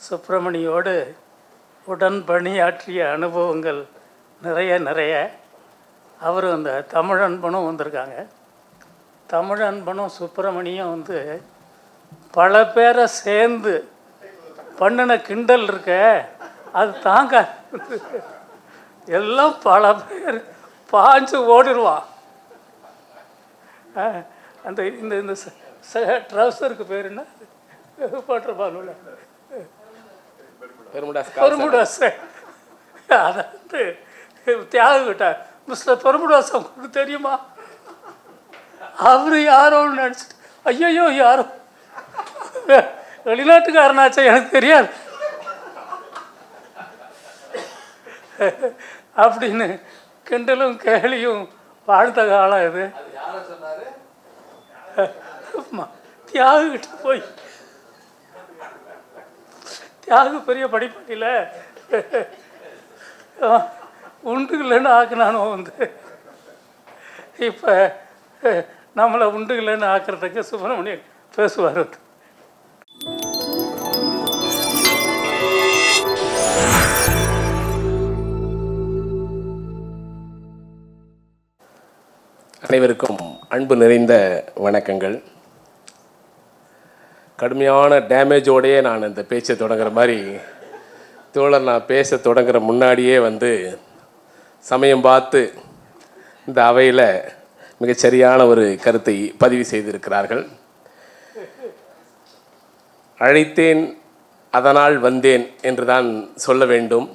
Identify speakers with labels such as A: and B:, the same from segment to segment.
A: சுப்பிரமணியோடு உடன் பணியாற்றிய அனுபவங்கள் நிறைய. அவரும் இந்த தமிழன்பனும் வந்திருக்காங்க. தமிழன்பனும் சுப்பிரமணியும் வந்து பல பேரை சேர்ந்து பண்ணின கிண்டல் இருக்க அது தாங்க எல்லாம் பல பேர் பாஞ்சு ஓடிடுவான். அந்த இந்த இந்த ட்ரௌசருக்கு பேர் என்ன போட்டிருப்பாங்க, பெருமுடாஸ். அதை வந்து தியாகிட்ட மிஸ்டர் பெருமுடாஸ் உங்களுக்கு தெரியுமா, அவர் யாரோன்னு நினச்சிட்டு ஐயோ யாரோ வெளிநாட்டுக்காரனாச்சா எனக்கு தெரியாது அப்படின்னு கிண்டலும் கேலியும் வாழ்ந்த காலம் இது. தியாகிட்ட போய் தியாகு பெரிய படிப்படியில் உண்டு இல்லைன்னு ஆக்குனானோ வந்து இப்போ நம்மளை உண்டு இல்லைன்னு ஆக்கிறதுக்கு சுப்பிரமணியன் பேசுவார்.
B: அனைவருக்கும் அன்பு நிறைந்த வணக்கங்கள். கடுமையான டேமேஜோடையே நான் இந்த பேச்சை தொடங்குற மாதிரி தோழர் நான் பேச தொடங்குற முன்னாடியே வந்து சமயம் பார்த்து இந்த அவையில் மிகச்சரியான ஒரு கருத்தை பதிவு செய்திருக்கிறார்கள். அழைத்தேன் அதனால் வந்தேன் என்று தான் சொல்ல வேண்டும்.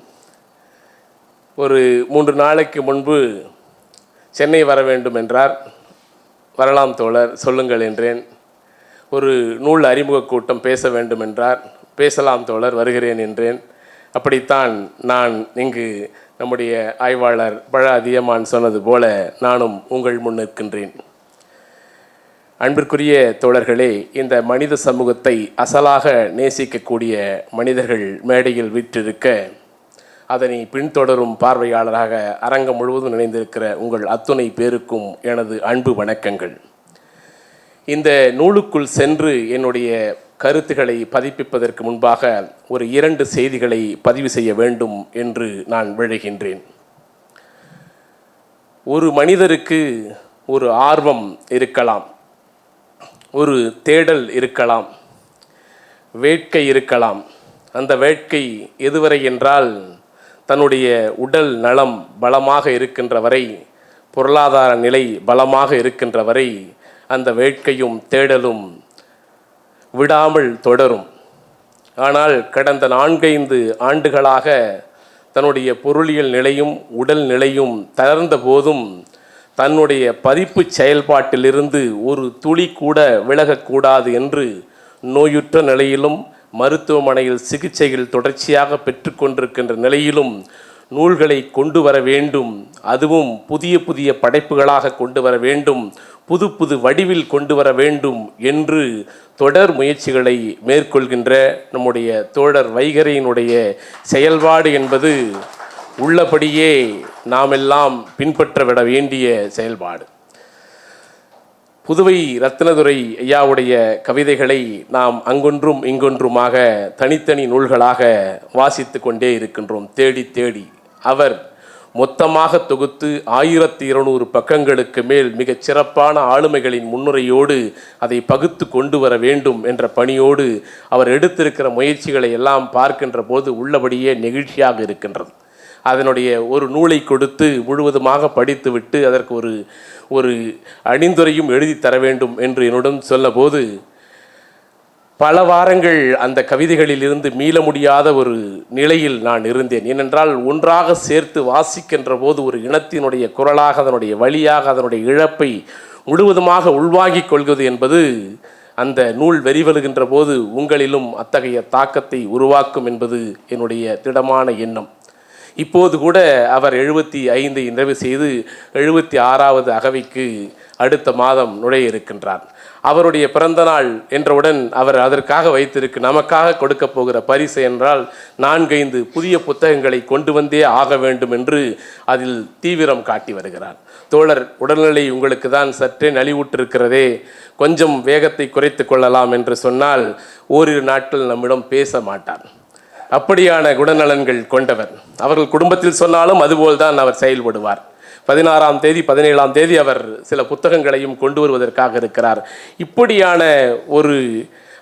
B: ஒரு 3 நாளைக்கு முன்பு சென்னை வர வேண்டும் என்றார். வரலாம் தோழர் சொல்லுங்கள் என்றேன். ஒரு நூல் அறிமுக கூட்டம் பேச வேண்டும் என்றார். பேசலாம் தோழர் வருகிறேன் என்றேன். அப்படித்தான் நான் இங்கு நம்முடைய ஆய்வாளர் பழ அதியமான் சொன்னது போல நானும் உங்கள் முன் நிற்கின்றேன். அன்பிற்குரிய தோழர்களே, இந்த மனித சமூகத்தை அசலாக நேசிக்கக்கூடிய மனிதர்கள் மேடையில் வீற்றிருக்க அதனை பின்தொடரும் பார்வையாளராக அரங்கம் முழுவதும் இணைந்திருக்கிற உங்கள் அத்துணை பேருக்கும் எனது அன்பு வணக்கங்கள். இந்த நூலுக்குள் சென்று என்னுடைய கருத்துக்களை பதிப்பிப்பதற்கு முன்பாக ஒரு 2 செய்திகளை பதிவு செய்ய வேண்டும் என்று நான் விழைகின்றேன். ஒரு மனிதருக்கு ஒரு ஆர்வம் இருக்கலாம், ஒரு தேடல் இருக்கலாம், வேட்கை இருக்கலாம். அந்த வேட்கை எதுவரை என்றால் தன்னுடைய உடல் நலம் பலமாக இருக்கின்ற வரை, பொருளாதார நிலை பலமாக இருக்கின்ற வரை அந்த வேட்கையும் தேடலும் விடாமல் தொடரும். ஆனால் கடந்த 4-5 ஆண்டுகளாக தன்னுடைய பொருளியல் நிலையும் உடல் நிலையும் தளர்ந்த போதும் தன்னுடைய பதிப்பு செயல்பாட்டிலிருந்து ஒரு துளி கூட விலகக்கூடாது என்று நோயுற்ற நிலையிலும் மருத்துவமனையில் சிகிச்சைகள் தொடர்ச்சியாக பெற்றுக்கொண்டிருக்கின்ற நிலையிலும் நூல்களை கொண்டு வர வேண்டும், அதுவும் புதிய புதிய படைப்புகளாக கொண்டு வர வேண்டும், புது புது வடிவில் கொண்டு வர வேண்டும் என்று தொடர் முயற்சிகளை மேற்கொள்கின்ற நம்முடைய தோழர் வைகரையினுடைய செயல்பாடு என்பது உள்ளபடியே நாமெல்லாம் பின்பற்றவிட வேண்டிய செயல்பாடு. புதுவை ரத்னதுரை ஐயாவுடைய கவிதைகளை நாம் அங்கொன்றும் இங்கொன்றுமாக தனித்தனி நூல்களாக வாசித்து கொண்டே இருக்கின்றோம். தேடி தேடி அவர் மொத்தமாக தொகுத்து 1200 பக்கங்களுக்கு மேல் மிகச் சிறப்பான ஆளுமைகளின் முன்னுரையோடு அதை பகுத்து கொண்டு வர வேண்டும் என்ற பணியோடு அவர் எடுத்திருக்கிற முயற்சிகளை எல்லாம் பார்க்கின்ற போது உள்ளபடியே நெகிழ்ச்சியாக இருக்கின்றது. அதனுடைய ஒரு நூலை கொடுத்து முழுவதுமாக படித்துவிட்டு அதற்கு ஒரு அணிந்துரையும் எழுதி தர வேண்டும் என்று என்னுடன் சொன்னபோது பல வாரங்கள் அந்த கவிதைகளிலிருந்து மீள முடியாத ஒரு நிலையில் நான் இருந்தேன். ஏனென்றால் ஒன்றாக சேர்த்து வாசிக்கின்ற போது ஒரு இனத்தினுடைய குரலாக, அதனுடைய வழியாக, அதனுடைய இழப்பை முழுவதுமாக உள்வாங்கிக் கொள்வது என்பது அந்த நூல் வெளிவருகின்ற போது உங்களிலும் அத்தகைய தாக்கத்தை உருவாக்கும் என்பது என்னுடைய திடமான எண்ணம். இப்போது கூட அவர் 75 நிறைவு செய்து 76வது அகவைக்கு அடுத்த மாதம் நுழைய இருக்கின்றார். அவருடைய பிறந்தநாள் என்றவுடன் அவர் அதற்காக வைத்திருக்கு நமக்காக கொடுக்க போகிற பரிசு என்றால் 4-5 புதிய புத்தகங்களை கொண்டு வந்தே ஆக வேண்டும் என்று அதில் தீவிரம் காட்டி வருகிறார். தோழர், உடல்நிலை உங்களுக்கு தான் சற்றே நலிவுற்றிருக்கிறதே, கொஞ்சம் வேகத்தை குறைத்து கொள்ளலாம் என்று சொன்னால் ஓரிரு நாட்கள் நம்மிடம் பேச மாட்டார். அப்படியான குணநலன்கள் கொண்டவர். அவர்கள் குடும்பத்தில் சொன்னாலும் அதுபோல்தான் அவர் செயல்படுவார். 16ஆம் தேதி 17ஆம் தேதி அவர் சில புத்தகங்களையும் கொண்டு வருவதற்காக இருக்கிறார். இப்படியான ஒரு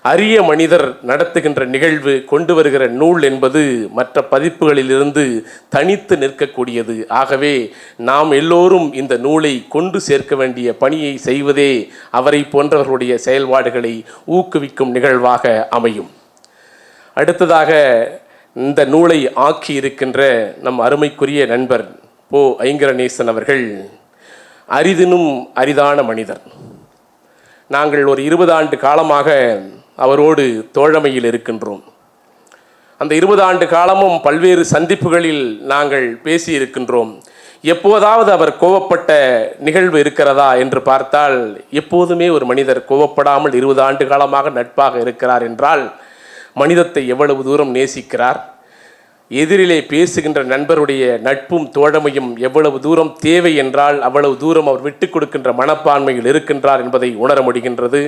B: அரிய மனிதர் நடத்துகின்ற நிகழ்வு, கொண்டு வருகிற நூல் என்பது மற்ற பதிப்புகளிலிருந்து தனித்து நிற்கக்கூடியது. ஆகவே நாம் எல்லோரும் இந்த நூலை கொண்டு சேர்க்க வேண்டிய பணியை செய்வதே அவரை போன்றவர்களுடைய செயல்பாடுகளை ஊக்குவிக்கும் நிகழ்வாக அமையும். அடுத்ததாக இந்த நூலை ஆக்கி இருக்கின்ற நம் அருமைக்குரிய நண்பர் போ. ஐங்கரநேசன் அவர்கள் அரிதினும் அரிதான மனிதர். நாங்கள் ஒரு 20 ஆண்டு காலமாக அவரோடு தோழமையில் இருக்கின்றோம். அந்த 20 ஆண்டு காலமும் பல்வேறு சந்திப்புகளில் நாங்கள் பேசி இருக்கின்றோம். எப்போதாவது அவர் கோவப்பட்ட நிகழ்வு இருக்கிறதா என்று பார்த்தால் எப்போதுமே ஒரு மனிதர் கோவப்படாமல் 20 ஆண்டு காலமாக நட்பாக இருக்கிறார் என்றால் மனிதத்தை எவ்வளவு தூரம் நேசிக்கிறார், எதிரிலே பேசுகின்ற நண்பருடைய நட்பும் தோழமையும் எவ்வளவு தூரம் தேவை என்றால் அவ்வளவு தூரம் அவர் விட்டு கொடுக்கின்ற மனப்பான்மையில் இருக்கின்றார் என்பதை உணர முடிகின்றது.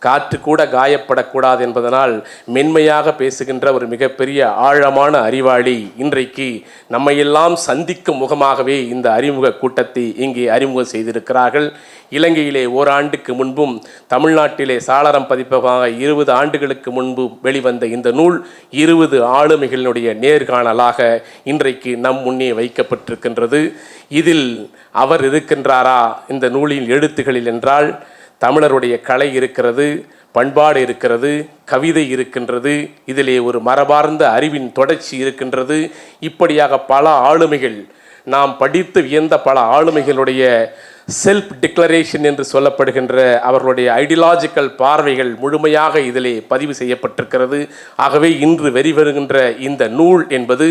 B: காற்று கூட காயப்படக்கூடாது என்பதனால் மென்மையாக பேசுகின்ற ஒரு மிகப்பெரிய ஆழமான அறிவாளி இன்றைக்கு நம்மையெல்லாம் சந்திக்கும் முகமாகவே இந்த அறிமுக கூட்டத்தை இங்கே அறிமுகம் செய்திருக்கிறார்கள். இலங்கையிலே ஓராண்டுக்கு முன்பும் தமிழ்நாட்டிலே சாளரம் பதிப்பகமாக 20 ஆண்டுகளுக்கு முன்பு வெளிவந்த இந்த நூல் 20 ஆளுமைகளினுடைய நேர்காணலாக இன்றைக்கு நம் முன்னே வைக்கப்பட்டிருக்கின்றது. இதில் அவர் இருக்கின்றாரா இந்த நூலின் எழுத்துகளில் என்றால் தமிழருடைய கலை இருக்கிறது, பண்பாடு இருக்கிறது, கவிதை இருக்கின்றது, இதிலே ஒரு மரபார்ந்த அறிவின் தொடர்ச்சி இருக்கின்றது. இப்படியாக பல ஆளுமைகள், நாம் படித்து வியந்த பல ஆளுமைகளுடைய செல்ஃப் டிக்ளரேஷன் என்று சொல்லப்படுகின்ற அவர்களுடைய ஐடியாலஜிக்கல் பார்வைகள் முழுமையாக இதிலே பதிவு செய்யப்பட்டிருக்கிறது. ஆகவே இன்று வெளிவருகின்ற இந்த நூல் என்பது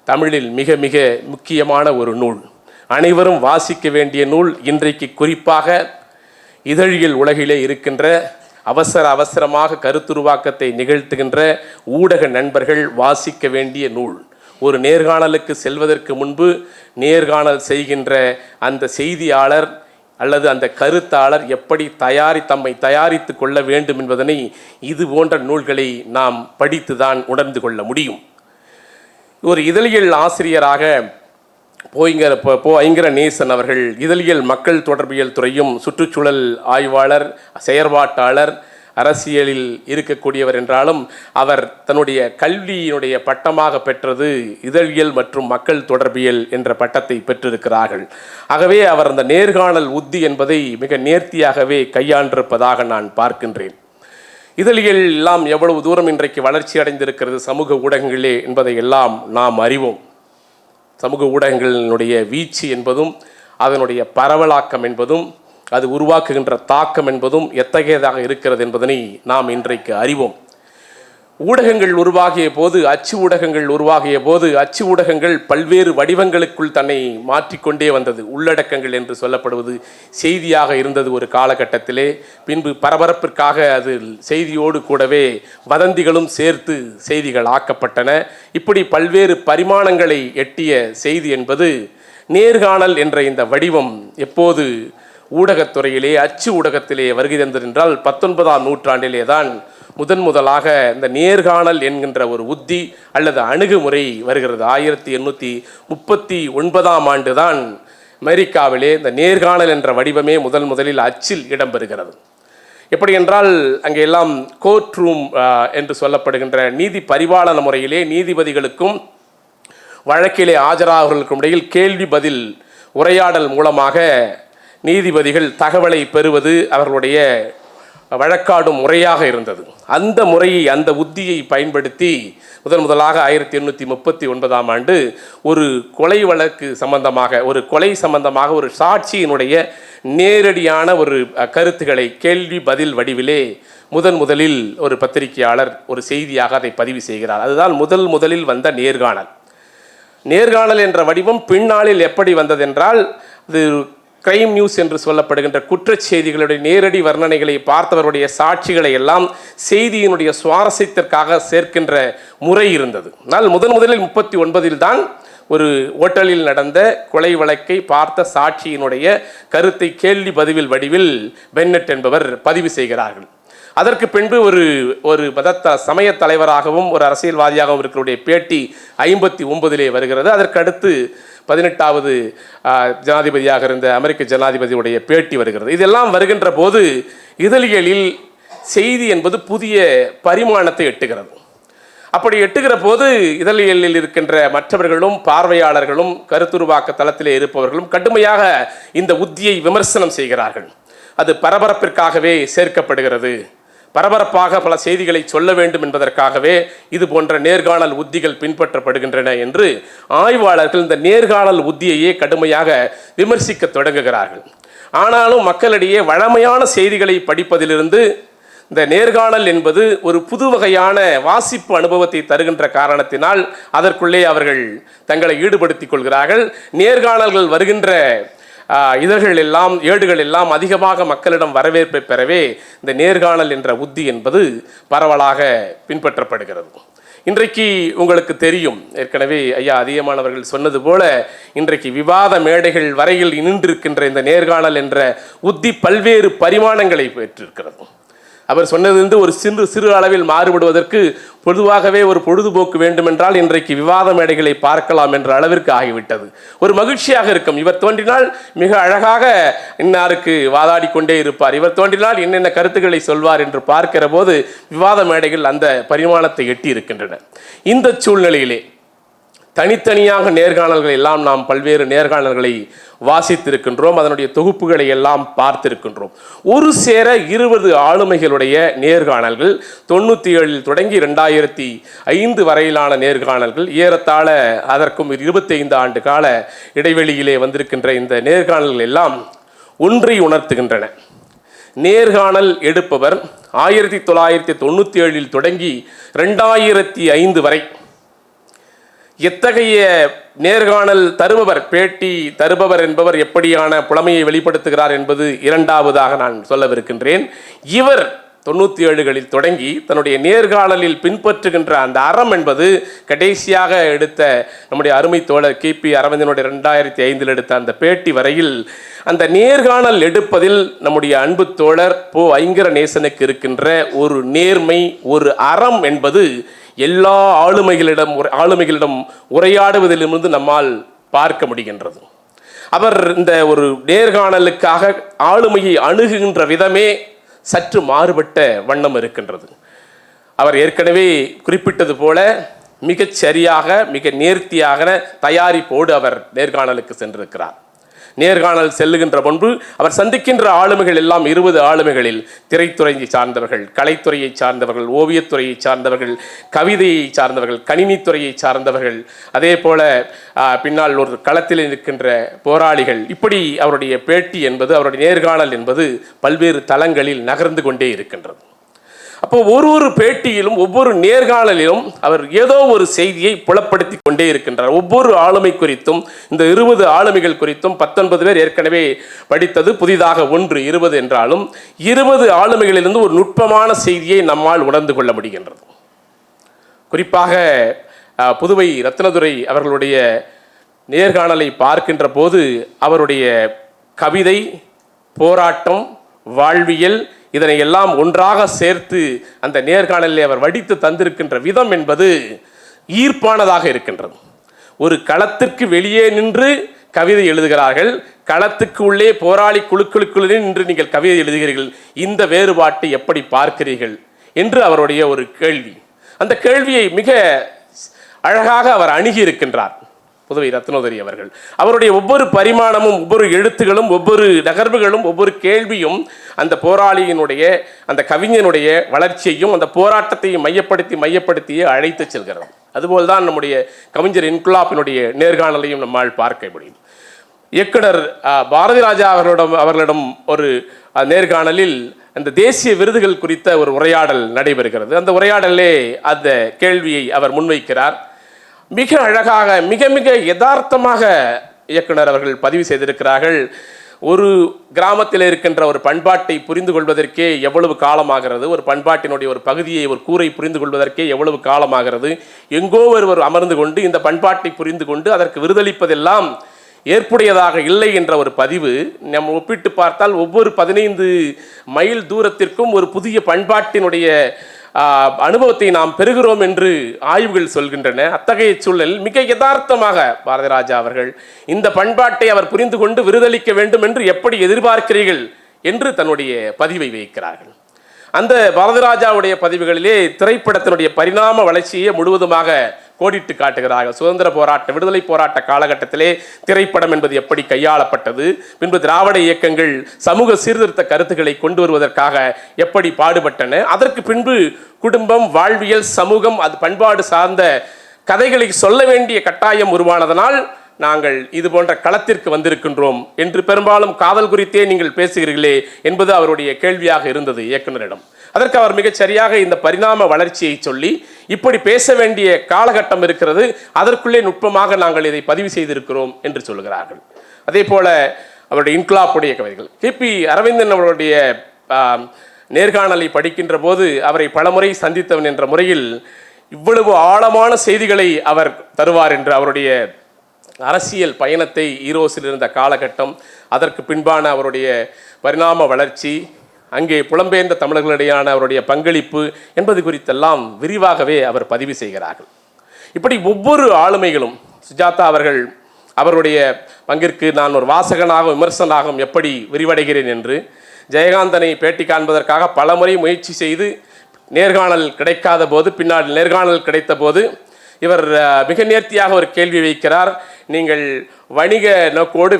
B: தமிழில் மிக மிக முக்கியமான ஒரு நூல், அனைவரும் வாசிக்க வேண்டிய நூல். இன்றைக்கு குறிப்பாக இதழியல் உலகிலே இருக்கின்ற அவசரமாக கருத்துருவாக்கத்தை நிகழ்த்துகின்ற ஊடக நண்பர்கள் வாசிக்க வேண்டிய நூல். ஒரு நேர்காணலுக்கு செல்வதற்கு முன்பு நேர்காணல் செய்கின்ற அந்த செய்தியாளர் அல்லது அந்த கருத்தாளர் எப்படி தம்மை தயாரித்து கொள்ள வேண்டும் என்பதனை இது போன்ற நூல்களை நாம் படித்துதான் உணர்ந்து கொள்ள முடியும். ஒரு இதழியல் ஆசிரியராக போ. ஐங்கரநேசன் அவர்கள் இதழியல் மக்கள் தொடர்பியல் துறையும் சுற்றுச்சூழல் ஆய்வாளர், செயற்பாட்டாளர், அரசியலில் இருக்கக்கூடியவர் என்றாலும் அவர் தன்னுடைய கல்வியினுடைய பட்டமாக பெற்றது இதழியல் மற்றும் மக்கள் தொடர்பியல் என்ற பட்டத்தை பெற்றிருக்கிறார்கள். ஆகவே அவர் அந்த நேர்காணல் உத்தி என்பதை மிக நேர்த்தியாகவே கையாண்டிருப்பதாக நான் பார்க்கின்றேன். இதழியல் எல்லாம் எவ்வளவு தூரம் இன்றைக்கு வளர்ச்சி அடைந்திருக்கிறது சமூக ஊடகங்களே என்பதை எல்லாம் நாம் அறிவோம். சமூக ஊடகங்களினுடைய வீச்சு என்பதும் அதனுடைய பரவலாக்கம் என்பதும் அது உருவாக்குகின்ற தாக்கம் என்பதும் எத்தகையதாக இருக்கிறது என்பதனை நாம் இன்றைக்கு அறிவோம். ஊடகங்கள் உருவாகிய போது, அச்சு ஊடகங்கள் உருவாகிய போது, அச்சு ஊடகங்கள் பல்வேறு வடிவங்களுக்குள் தன்னை மாற்றிக்கொண்டே வந்தது. உள்ளடக்கங்கள் என்று சொல்லப்படுவது செய்தியாக இருந்தது ஒரு காலகட்டத்திலே. பின்பு பரபரப்பிற்காக அது செய்தியோடு கூடவே வதந்திகளும் சேர்த்து செய்திகள் ஆக்கப்பட்டன. இப்படி பல்வேறு பரிமாணங்களை எட்டிய செய்தி என்பது நேர்காணல் என்ற இந்த வடிவம் எப்போது ஊடகத்துறையிலே அச்சு ஊடகத்திலே வருகை தந்ததென்றால் 19ஆம் நூற்றாண்டிலே தான் முதலாக இந்த நேர்காணல் என்கின்ற ஒரு உத்தி அல்லது அணுகுமுறை வருகிறது. 1839ஆம் ஆண்டு தான் அமெரிக்காவிலே இந்த நேர்காணல் என்ற வடிவமே முதலில் அச்சில் இடம்பெறுகிறது. எப்படி என்றால் அங்கே எல்லாம் கோர்ட் ரூம் என்று சொல்லப்படுகின்ற நீதி பரிபாலன முறையிலே நீதிபதிகளுக்கும் வழக்கிலே ஆஜராகிறவர்களுக்கும் இடையில் கேள்வி பதில் உரையாடல் மூலமாக நீதிபதிகள் தகவலை பெறுவது அவர்களுடைய வழக்காடும் முறையாக இருந்தது. அந்த முறையை, அந்த உத்தியை பயன்படுத்தி முதலாக 1839ஆம் ஆண்டு ஒரு கொலை வழக்கு சம்பந்தமாக, ஒரு கொலை சம்பந்தமாக ஒரு சாட்சியினுடைய நேரடியான ஒரு கருத்துக்களை கேள்வி பதில் வடிவிலே முதலில் ஒரு பத்திரிகையாளர் ஒரு செய்தியாக அதை பதிவு செய்கிறார். அதுதான் முதலில் வந்த நேர்காணல். நேர்காணல் என்ற வடிவம் பின்னாளில் எப்படி வந்ததென்றால் அது கிரைம் நியூஸ் என்று சொல்லப்படுகின்ற குற்றச் செய்திகளுடைய நேரடி வர்ணனைகளை பார்த்தவருடைய சாட்சிகளை எல்லாம் செய்தியினுடைய சுவாரஸ்யத்திற்காக சேர்க்கின்ற முறை இருந்தது. ஆனால் முதலில் 39 தான் ஒரு ஓட்டலில் நடந்த கொலை வழக்கை பார்த்த சாட்சியினுடைய கருத்தை கேள்வி பதிவில் வடிவில் பென்னட் என்பவர் பதிவு செய்கிறார்கள். அதற்கு பின்பு ஒரு சமய தலைவராகவும் ஒரு அரசியல்வாதியாகவும் இருக்கிற பேட்டி 59 வருகிறது. அதற்கு அடுத்து 18வது ஜனாதிபதியாக இருந்த அமெரிக்க ஜனாதிபதியுடைய பேட்டி வருகிறது. இதெல்லாம் வருகின்ற போது இதழியலில் செய்தி என்பது புதிய பரிமாணத்தை எட்டுகிறது. அப்படி எட்டுகிற போது இதழியலில் இருக்கின்ற மற்றவர்களும் பார்வையாளர்களும் கருத்துருவாக்க தளத்திலே இருப்பவர்களும் கடுமையாக இந்த உத்தியை விமர்சனம் செய்கிறார்கள். அது பரபரப்பிற்காகவே சேர்க்கப்படுகிறது, பரபரப்பாக பல செய்திகளை சொல்ல வேண்டும் என்பதற்காகவே இது போன்ற நேர்காணல் உத்திகள் பின்பற்றப்படுகின்றன என்று ஆய்வாளர்கள் இந்த நேர்காணல் உத்தியையே கடுமையாக விமர்சிக்க தொடங்குகிறார்கள். ஆனாலும் மக்களிடையே வழமையான செய்திகளை படிப்பதிலிருந்து இந்த நேர்காணல் என்பது ஒரு புது வகையான வாசிப்பு அனுபவத்தை தருகின்ற காரணத்தினால் அதற்குள்ளே அவர்கள் தங்களை ஈடுபடுத்திக் கொள்கிறார்கள். நேர்காணல்கள் வருகின்ற இதழ்கள் எல்லாம் ஏடுகள் எல்லாம் அதிகமாக மக்களிடம் வரவேற்பை பெறவே இந்த நேர்காணல் என்ற உத்தி என்பது பரவலாக பின்பற்றப்படுகிறது. இன்றைக்கு உங்களுக்கு தெரியும், ஏற்கனவே ஐயா அதிகமானவர்கள் சொன்னது போல இன்றைக்கு விவாத மேடைகள் வரையில் நின்றிருக்கின்ற இந்த நேர்காணல் என்ற உத்தி பல்வேறு பரிமாணங்களை பெற்றிருக்கிறது. அவர் சொன்னது ஒரு சிறு அளவில் மாறுபடுவதற்கு பொதுவாகவே ஒரு பொழுதுபோக்கு வேண்டுமென்றால் இன்றைக்கு விவாத மேடைகளை பார்க்கலாம் என்ற அளவிற்கு ஆகிவிட்டது. ஒரு மகிழ்ச்சியாக இருக்கும். இவர் தோன்றினால் மிக அழகாக இன்னாருக்கு வாதாடி கொண்டே இருப்பார், இவர் தோன்றினால் என்னென்ன கருத்துக்களை சொல்வார் என்று பார்க்கிற போது விவாத மேடைகள் அந்த பரிமாணத்தை எட்டி இருக்கின்றன. இந்த சூழ்நிலையிலே தனித்தனியாக நேர்காணல்கள் எல்லாம் நாம் பல்வேறு நேர்காணல்களை வாசித்திருக்கின்றோம், அதனுடைய தொகுப்புகளை எல்லாம் பார்த்திருக்கின்றோம். ஒரு சேர 20 ஆளுமைகளுடைய நேர்காணல்கள் 97 தொடங்கி 2005 வரையிலான நேர்காணல்கள், ஏறத்தாழ அதற்கும் 25 ஆண்டு கால இடைவெளியிலே வந்திருக்கின்ற இந்த நேர்காணல்கள் எல்லாம் ஒன்றை உணர்த்துகின்றன. நேர்காணல் எடுப்பவர் 1997 தொடங்கி 2005 வரை எத்தகைய நேர்காணல் தருபவர், பேட்டி தருபவர் என்பவர் எப்படியான புலமையை வெளிப்படுத்துகிறார் என்பது இரண்டாவதாக நான் சொல்லவிருக்கின்றேன். இவர் 97களில் தொடங்கி தன்னுடைய நேர்காணலில் பின்பற்றுகின்ற அந்த அறம் என்பது கடைசியாக எடுத்த நம்முடைய அருமை தோழர் KP அரவிந்தனுடைய 2005 எடுத்த அந்த பேட்டி வரையில் அந்த நேர்காணல் எடுப்பதில் நம்முடைய அன்பு தோழர் ஐங்கரநேசனுக்கு இருக்கின்ற ஒரு நேர்மை, ஒரு அறம் என்பது எல்லா ஆளுமைகளிடம் உரையாடுவதிலிருந்து நம்மால் பார்க்க முடிகின்றது. அவர் இந்த ஒரு நேர்காணலுக்காக ஆளுமையை அணுகுகின்ற விதமே சற்று மாறுபட்ட வண்ணம் இருக்கின்றது. அவர் ஏற்கனவே குறிப்பிட்டது போல மிகச் சரியாக மிக நேர்த்தியாக தயாரிப்போடு அவர் நேர்காணலுக்கு சென்றிருக்கிறார். நேர்காணல் செல்லுகின்ற முன்பு அவர் சந்திக்கின்ற ஆளுமைகள் எல்லாம் 20 ஆளுமைகளில் திரைத்துறையை சார்ந்தவர்கள், கலைத்துறையை சார்ந்தவர்கள், ஓவியத்துறையை சார்ந்தவர்கள், கவிதையை சார்ந்தவர்கள், கணினித்துறையை சார்ந்தவர்கள், அதே போல பின்னால் ஒரு களத்தில் இருக்கின்ற போராளிகள், இப்படி அவருடைய பேட்டி என்பது, அவருடைய நேர்காணல் என்பது பல்வேறு தளங்களில் நகர்ந்து கொண்டே இருக்கின்றது. அப்போ ஒரு பேட்டியிலும் ஒவ்வொரு நேர்காணலிலும் அவர் ஏதோ ஒரு செய்தியை புலப்படுத்தி கொண்டே இருக்கின்றார். ஒவ்வொரு ஆளுமை குறித்தும், இந்த 20 ஆளுமைகள் குறித்தும் 19 பேர் ஏற்கனவே படித்தது, புதிதாக 20 என்றாலும் 20 ஆளுமைகளிலிருந்து ஒரு நுட்பமான செய்தியை நம்மால் உணர்ந்து கொள்ள முடிகின்றது. குறிப்பாக புதுவை ரத்னதுரை அவர்களுடைய நேர்காணலை பார்க்கின்ற போது அவருடைய கவிதை, போராட்டம், வாழ்வியல் இதனை எல்லாம் ஒன்றாக சேர்த்து அந்த நேர்காணலில் அவர் வடித்து தந்திருக்கின்ற விதம் என்பது ஈர்ப்பானதாக இருக்கின்றது. ஒரு களத்திற்கு வெளியே நின்று கவிதை எழுதுகிறார்கள், களத்துக்கு உள்ளே போராளி குழுக்களுக்குள்ளே நின்று நீங்கள் கவிதை எழுதுகிறீர்கள், இந்த வேறுபாட்டை எப்படி பார்க்கிறீர்கள் என்று அவருடைய ஒரு கேள்வி. அந்த கேள்வியை மிக அழகாக அவர் அணுகி இருக்கின்றார் புதுவை ரத்னோதரி அவர்கள். அவருடைய ஒவ்வொரு பரிமாணமும், ஒவ்வொரு எழுத்துகளும், ஒவ்வொரு நகர்வுகளும், ஒவ்வொரு கேள்வியும் அந்த போராளியினுடைய, அந்த கவிஞனுடைய வளர்ச்சியையும் அந்த போராட்டத்தையும் மையப்படுத்தியே அழைத்து செல்கிறது. அதுபோல்தான் நம்முடைய கவிஞர் இன்குலாப்பினுடைய நேர்காணலையும் நம்மால் பார்க்க முடியும். இயக்குனர் பாரதி ராஜா அவர்களிடம் ஒரு நேர்காணலில் அந்த தேசிய விருதுகள் குறித்த ஒரு உரையாடல் நடைபெறுகிறது. அந்த உரையாடலே அந்த கேள்வியை அவர் முன்வைக்கிறார். மிக அழகாக, மிக மிக யதார்த்தமாக இயக்குனர் அவர்கள் பதிவு செய்திருக்கிறார்கள். ஒரு கிராமத்தில் இருக்கின்ற ஒரு பண்பாட்டை புரிந்து கொள்வதற்கே எவ்வளவு காலமாகிறது, ஒரு பண்பாட்டினுடைய ஒரு பகுதியை ஒரு கூரை புரிந்து கொள்வதற்கே எவ்வளவு காலமாகிறது. எங்கோ ஒருவர் அமர்ந்து கொண்டு இந்த பண்பாட்டை புரிந்து கொண்டு அதற்கு விருதளிப்பதெல்லாம் ஏற்புடையதாக இல்லை என்ற ஒரு பதிவு நம்ம ஒப்பிட்டு பார்த்தால் ஒவ்வொரு 15 மைல் தூரத்திற்கும் ஒரு புதிய பண்பாட்டினுடைய அனுபவத்தை நாம் பெறுகிறோம் என்று ஆய்வுகள் சொல்கின்றன. அத்தகைய சூழல் மிக யதார்த்தமாக பாரதிராஜா அவர்கள் இந்த பண்பாட்டை அவர் புரிந்து கொண்டு விருதளிக்க வேண்டும் என்று எப்படி எதிர்பார்க்கிறீர்கள் என்று தன்னுடைய பதிவை வைக்கிறார்கள். அந்த பாரதிராஜாவுடைய பதிவுகளிலே திரைப்படத்தினுடைய பரிணாம வளர்ச்சியை முழுவதுமாக கோடிட்டு காட்டுகிறார்கள். சுதந்திர போராட்ட விடுதலை போராட்ட காலகட்டத்திலே திரைப்படம் என்பது எப்படி கையாளப்பட்டது, பின்பு திராவிட இயக்கங்கள் சமூக சீர்திருத்த கருத்துக்களை கொண்டு வருவதற்காக எப்படி பாடுபட்டன, அதற்கு பின்பு குடும்பம், வாழ்வியல், சமூகம், அது பண்பாடு சார்ந்த கதைகளை சொல்ல வேண்டிய கட்டாயம் உருவானதனால் நாங்கள் இது போன்ற களத்திற்கு வந்திருக்கின்றோம் என்று பெரும்பாலும் காதல் குறித்தே நீங்கள் பேசுகிறீர்களே என்பது அவருடைய கேள்வியாக இருந்தது இயக்குனரிடம். அதற்கு அவர் மிகச் சரியாக இந்த பரிணாம வளர்ச்சியை சொல்லி இப்படி பேச வேண்டிய காலகட்டம் இருக்கிறது, அதற்குள்ளே நுட்பமாக நாங்கள் இதை பதிவு செய்திருக்கிறோம் என்று சொல்கிறார்கள். அதே போல அவருடைய இன்குலாப்புடைய கவிதைகள், கிபி அரவிந்தன் அவருடைய நேர்காணலை படிக்கின்ற போது அவரை பலமுறை சந்தித்தவன் என்ற முறையில் இவ்வளவு ஆழமான செய்திகளை அவர் தருவார் என்று அவருடைய அரசியல் பயணத்தை ஈரோஸில் இருந்த காலகட்டம், அதற்கு பின்பான அவருடைய பரிணாம வளர்ச்சி, அங்கே புலம்பெயர்ந்த தமிழர்களிடையான அவருடைய பங்களிப்பு என்பது குறித்தெல்லாம் விரிவாகவே அவர் பதிவு செய்கிறார்கள். இப்படி ஒவ்வொரு ஆளுமைகளும், சுஜாதா அவர்கள் அவருடைய பங்கிற்கு நான் ஒரு வாசகனாக விமர்சனாகவும் எப்படி விரிவடைகிறேன் என்று, ஜெயகாந்தனை பேட்டி காண்பதற்காக பலமுறை முயற்சி செய்து நேர்காணல் கிடைக்காத போது, பின்னால் நேர்காணல் கிடைத்த போது இவர் மிக நேர்த்தியாக ஒரு கேள்வி வைக்கிறார். நீங்கள் வணிக நோக்கோடு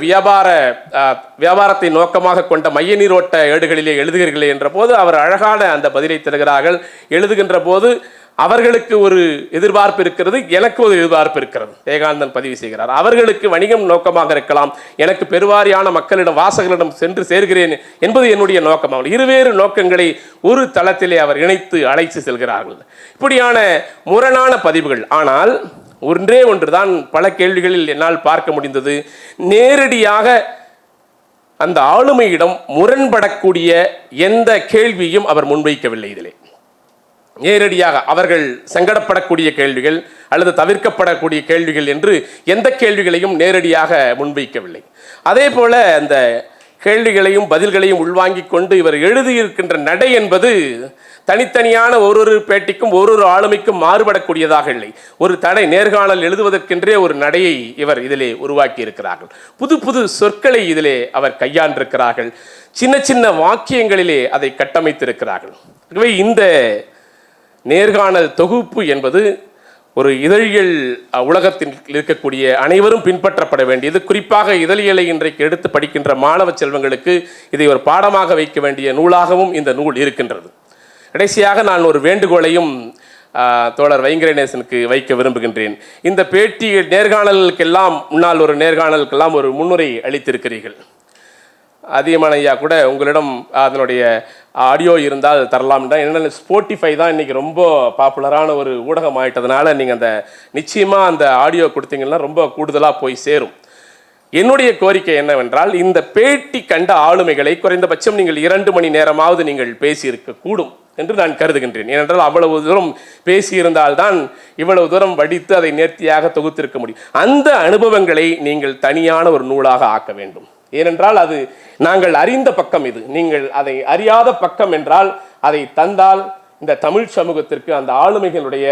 B: வியாபாரத்தை நோக்கமாக கொண்ட மைய நீரோட்ட ஏடுகளிலே எழுதுகிறீர்களே என்ற போது அவர் அழகான அந்த பதிலை தருகிறார்கள். எழுதுகின்ற போது அவர்களுக்கு ஒரு எதிர்பார்ப்பு இருக்கிறது, எனக்கு ஒரு எதிர்பார்ப்பு இருக்கிறது. ஜெயகாந்தன் பதிவு செய்கிறார். அவர்களுக்கு வணிகம் நோக்கமாக இருக்கலாம், எனக்கு பெருவாரியான மக்களிடம், வாசகர்களிடம் சென்று சேர்கிறேன் என்பது என்னுடைய நோக்கமாக. இருவேறு நோக்கங்களை ஒரு தளத்திலே அவர் இணைத்து அழைத்து செல்கிறார்கள். இப்படியான முரணான பதிவுகள். ஆனால் ஒன்றே ஒன்றுதான் பல கேள்விகளில் என்னால் பார்க்க முடிந்தது, நேரடியாக அந்த ஆளுமையிடம் முரண்படக்கூடிய எந்த கேள்வியும் அவர் முன்வைக்கவில்லை. இதிலே நேரடியாக அவர்கள் சங்கடப்படக்கூடிய கேள்விகள் அல்லது தவிர்க்கப்படக்கூடிய கேள்விகள் என்று எந்த கேள்விகளையும் நேரடியாக முன்வைக்கவில்லை. அதே போல அந்த கேள்விகளையும் பதில்களையும் உள்வாங்கிக் கொண்டு இவர் எழுதியிருக்கின்ற நடை என்பது தனித்தனியான ஒரு பேட்டிக்கும் ஒரு ஆளுமைக்கும் மாறுபடக்கூடியதாக இல்லை. ஒரு தடை நேர்காணல் எழுதுவதற்கென்றே ஒரு நடையை இவர் இதிலே உருவாக்கி இருக்கிறார்கள். புது புது சொற்களை இதிலே அவர் கையாண்டிருக்கிறார்கள். சின்ன சின்ன வாக்கியங்களிலே அதை கட்டமைத்திருக்கிறார்கள். ஆகவே இந்த நேர்காணல் தொகுப்பு என்பது ஒரு இதழியல் உலகத்தில் இருக்கக்கூடிய அனைவரும் பின்பற்றப்பட வேண்டியது. குறிப்பாக இதழியலை இன்றைக்கு எடுத்து படிக்கின்ற மாணவ செல்வங்களுக்கு இதை ஒரு பாடமாக வைக்க வேண்டிய நூலாகவும் இந்த நூல் இருக்கின்றது. கடைசியாக நான் ஒரு வேண்டுகோளையும் தோழர் வைங்கரநேசனுக்கு வைக்க விரும்புகின்றேன். இந்த பேட்டி நேர்காணலுக்கெல்லாம் முன்னால் ஒரு நேர்காணலுக்கெல்லாம் ஒரு முன்னுரை அளித்திருக்கிறீர்கள். அதியமான் ஐயா கூட உங்களிடம் அதனுடைய ஆடியோ இருந்தால் தரலாம். என்னென்ன ஸ்போட்டிஃபை தான் இன்றைக்கி ரொம்ப பாப்புலரான ஒரு ஊடகம் ஆகிட்டதுனால நீங்கள் அந்த நிச்சயமாக அந்த ஆடியோ கொடுத்தீங்கன்னா ரொம்ப கூடுதலாக போய் சேரும். என்னுடைய கோரிக்கை என்னவென்றால், இந்த பேட்டி கண்ட ஆளுமைகளை குறைந்தபட்சம் நீங்கள் 2 மணி நேரமாவது நீங்கள் பேசியிருக்க கூடும் என்று நான் கருதுகின்றேன். ஏனென்றால் அவ்வளவு தூரம் பேசியிருந்தால்தான் இவ்வளவு தூரம் வடித்து அதை நேர்த்தியாக தொகுத்திருக்க முடியும். அந்த அனுபவங்களை நீங்கள் தனியான ஒரு நூலாக ஆக்க வேண்டும். ஏனென்றால் அது நாங்கள் அறிந்த பக்கம், இது நீங்கள் அதை அறியாத பக்கம் என்றால் அதை தந்தால் இந்த தமிழ் சமூகத்திற்கு அந்த ஆளுமைகளுடைய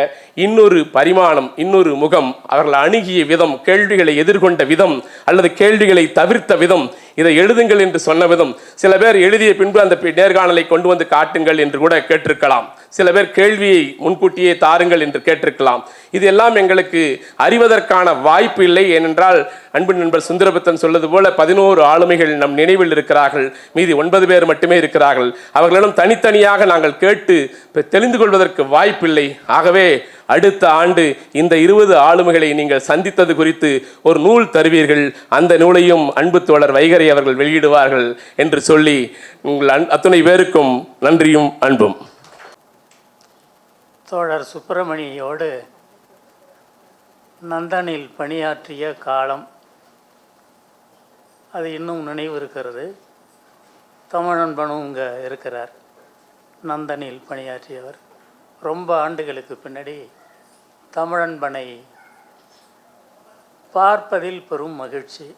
B: இன்னொரு பரிமாணம், இன்னொரு முகம், அவர்கள் அணுகிய விதம், கேள்விகளை எதிர்கொண்ட விதம் அல்லது கேள்விகளை தவிர்த்த விதம், இதை எழுதுங்கள் என்று சொன்ன விதம். சில பேர் எழுதிய பின்பு அந்த நேர்காணலை கொண்டு வந்து காட்டுங்கள் என்று கூட கேட்டிருக்கலாம். சில பேர் கேள்வியை முன்கூட்டியே தாருங்கள் என்று கேட்டிருக்கலாம். இது எல்லாம் எங்களுக்கு அறிவதற்கான வாய்ப்பு இல்லை. ஏனென்றால் அன்பு நண்பர் சுந்தரபுத்தன் சொல்வது போல 11 ஆளுமைகள் நம் நினைவில் இருக்கிறார்கள், மீதி 9 பேர் மட்டுமே இருக்கிறார்கள். அவர்களிடம் தனித்தனியாக நாங்கள் கேட்டு தெரிந்து கொள்வதற்கு வாய்ப்பில்லை. ஆகவே அடுத்த ஆண்டு இந்த 20 ஆளுமைகளை நீங்கள் சந்தித்தது குறித்து ஒரு நூல் தருவீர்கள், அந்த நூலையும் அன்பு தோழர் வைகரை அவர்கள் வெளியிடுவார்கள் என்று சொல்லி உங்கள் அத்துணை பேருக்கும் நன்றியும் அன்பும்.
A: தோழர் சுப்பிரமணியோடு நந்தனில் பணியாற்றிய காலம் அது இன்னும் நினைவு இருக்கிறது. தமிழன்பனும் இங்கே இருக்கிறார், நந்தனில் பணியாற்றியவர். ரொம்ப ஆண்டுகளுக்கு பின்னாடி தமிழன்பனை பார்ப்பதில் பெரும் மகிழ்ச்சி.